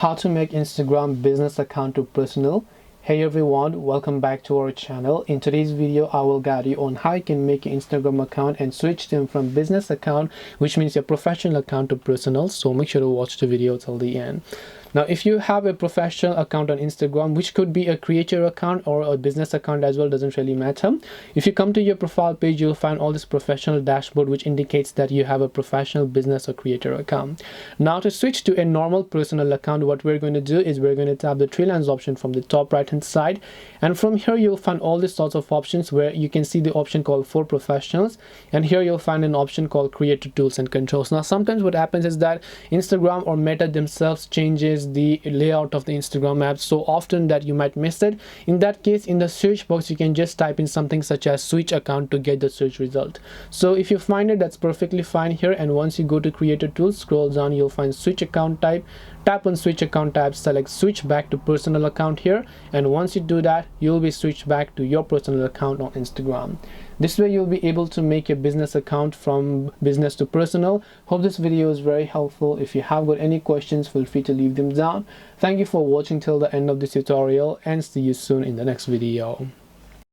How to make Instagram business account to personal. Hey everyone, welcome back to our channel. In today's video I will guide you on how you can make your Instagram account and switch them from business account, which means your professional account, to personal. So make sure to watch the video till the end. Now if you have a professional account on Instagram, which could be a creator account or a business account as well, doesn't really matter. If you come to your profile page, you'll find all this professional dashboard which indicates that you have a professional, business or creator account. Now to switch to a normal personal account, what we're going to do is we're going to tap the three lines option from the top right hand side, and from here you'll find all these sorts of options where you can see the option called for professionals, and here you'll find an option called creator tools and controls. Now sometimes what happens is that Instagram or Meta themselves changes the layout of the Instagram app so often that you might miss it. In that case, in the search box you can just type in something such as switch account to get the search result. So if you find it, that's perfectly fine here, and once you go to creator tools, scroll down, you'll find switch account type. Tap on switch account type, select switch back to personal account here, and once you do that, you'll be switched back to your personal account on Instagram. This way you'll be able to make your business account from business to personal. Hope this video is very helpful. If you have got any questions, feel free to leave them down. Thank you for watching till the end of this tutorial, and see you soon in the next video.